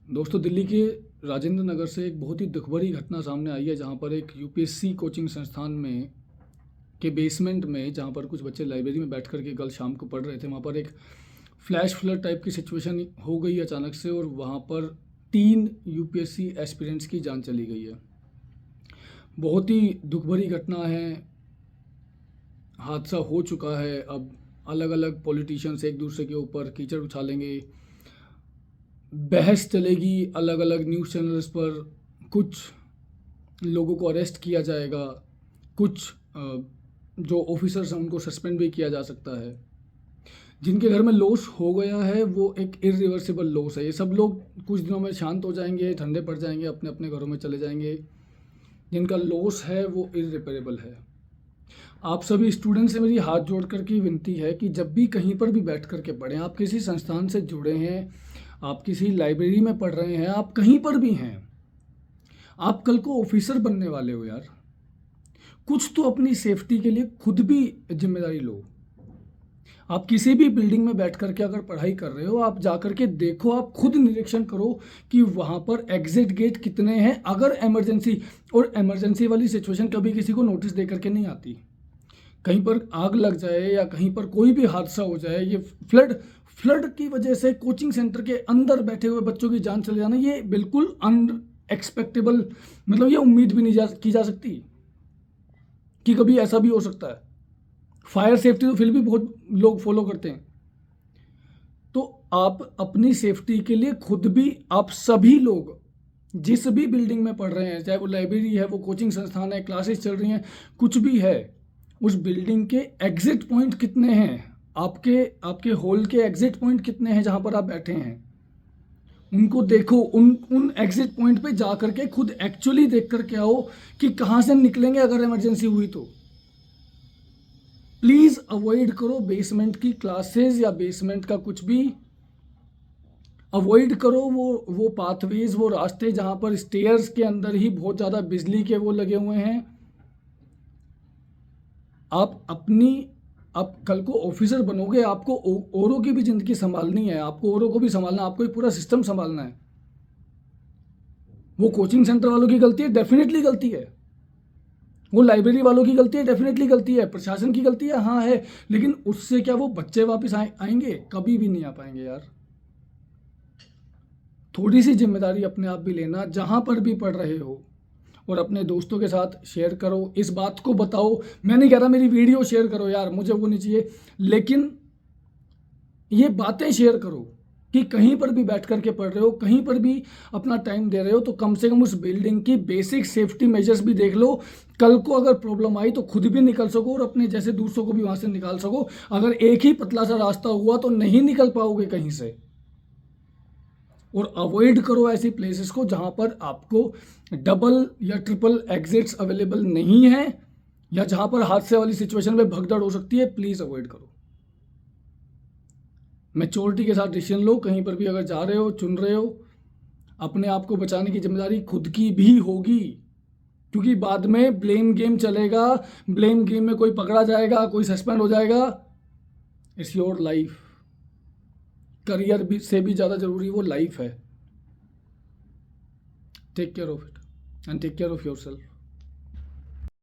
दोस्तों, दिल्ली के राजेंद्र नगर से एक बहुत ही दुख भरी घटना सामने आई है, जहां पर एक यूपीएससी कोचिंग संस्थान में के बेसमेंट में, जहां पर कुछ बच्चे लाइब्रेरी में बैठ कर के कल शाम को पढ़ रहे थे, वहां पर एक फ्लैश फ्लड टाइप की सिचुएशन हो गई अचानक से, और वहां पर 3 यूपीएससी एस्पिरेंट्स की जान चली गई है। बहुत ही दुख भरी घटना है। हादसा हो चुका है। अब अलग अलग पॉलिटिशियंस एक दूसरे के ऊपर कीचड़ उछालेंगे, बहस चलेगी अलग अलग न्यूज़ चैनल्स पर। कुछ लोगों को अरेस्ट किया जाएगा, कुछ जो ऑफिसर्स हैं उनको सस्पेंड भी किया जा सकता है। जिनके घर में लॉस हो गया है वो एक इरिवर्सिबल लॉस है। ये सब लोग कुछ दिनों में शांत हो जाएंगे, ठंडे पड़ जाएंगे, अपने अपने घरों में चले जाएंगे। जिनका लॉस है वो इरिपेरेबल है। आप सभी स्टूडेंट से मेरी हाथ जोड़ कर की विनती है कि जब भी कहीं पर भी बैठ कर के पढ़ें, आप किसी संस्थान से जुड़े हैं, आप किसी लाइब्रेरी में पढ़ रहे हैं, आप कहीं पर भी हैं, आप कल को ऑफिसर बनने वाले हो यार। कुछ तो अपनी सेफ्टी के लिए खुद भी जिम्मेदारी लो। आप किसी भी बिल्डिंग में बैठ करके अगर पढ़ाई कर रहे हो, आप जा करके देखो, आप खुद निरीक्षण करो कि वहाँ पर एग्जिट गेट कितने हैं। अगर इमरजेंसी, और इमरजेंसी वाली सिचुएशन कभी किसी को नोटिस दे करके नहीं आती। कहीं पर आग लग जाए या कहीं पर कोई भी हादसा हो जाए, ये फ्लड की वजह से कोचिंग सेंटर के अंदर बैठे हुए बच्चों की जान चले जाना, ये बिल्कुल अनएक्सपेक्टेबल, मतलब ये उम्मीद भी नहीं की जा सकती कि कभी ऐसा भी हो सकता है। फायर सेफ्टी तो फिर भी बहुत लोग फॉलो करते हैं। तो आप अपनी सेफ्टी के लिए खुद भी, आप सभी लोग जिस भी बिल्डिंग में पढ़ रहे हैं, चाहे वो लाइब्रेरी है, वो कोचिंग संस्थान है, क्लासेस चल रही हैं, कुछ भी है, उस बिल्डिंग के एग्जिट पॉइंट कितने हैं, आपके हॉल के एग्जिट पॉइंट कितने हैं जहां पर आप बैठे हैं, उनको देखो। उन एग्जिट पॉइंट पे जा करके खुद एक्चुअली देख करके आओ कि कहां से निकलेंगे अगर इमरजेंसी हुई तो। प्लीज अवॉइड करो बेसमेंट की क्लासेस या बेसमेंट का कुछ भी। अवॉइड करो वो पाथवेज, वो रास्ते जहां पर स्टेयर्स के अंदर ही बहुत ज़्यादा बिजली के वो लगे हुए हैं। आप कल को ऑफिसर बनोगे, आपको औरों की भी ज़िंदगी संभालनी है, आपको औरों को भी संभालना है, आपको एक पूरा सिस्टम संभालना है। वो कोचिंग सेंटर वालों की गलती है, डेफिनेटली गलती है। वो लाइब्रेरी वालों की गलती है, डेफिनेटली गलती है। प्रशासन की गलती है, हाँ है। लेकिन उससे क्या वो बच्चे वापस आएंगे? कभी भी नहीं आ पाएंगे यार। थोड़ी सी जिम्मेदारी अपने आप भी लेना, जहां पर भी पढ़ रहे हो, और अपने दोस्तों के साथ शेयर करो, इस बात को बताओ। मैं नहीं कह रहा मेरी वीडियो शेयर करो यार, मुझे वो नहीं चाहिए, लेकिन ये बातें शेयर करो कि कहीं पर भी बैठ करके पढ़ रहे हो, कहीं पर भी अपना टाइम दे रहे हो, तो कम से कम उस बिल्डिंग की बेसिक सेफ्टी मेजर्स भी देख लो। कल को अगर प्रॉब्लम आई तो खुद भी निकल सको और अपने जैसे दूसरों को भी वहां से निकाल सको। अगर एक ही पतला सा रास्ता हुआ तो नहीं निकल पाओगे कहीं से। और अवॉइड करो ऐसी प्लेसेस को जहां पर आपको डबल या ट्रिपल एग्जिट्स अवेलेबल नहीं है, या जहां पर हादसे वाली सिचुएशन में भगदड़ हो सकती है। प्लीज अवॉइड करो। मैच्योरिटी के साथ डिसीजन लो। कहीं पर भी अगर जा रहे हो, चुन रहे हो, अपने आप को बचाने की जिम्मेदारी खुद की भी होगी, क्योंकि बाद में ब्लेम गेम चलेगा। ब्लेम गेम में कोई पकड़ा जाएगा, कोई सस्पेंड हो जाएगा। It's your life. करियर भी से भी ज़्यादा जरूरी वो लाइफ है। Take care of it and take care of your self.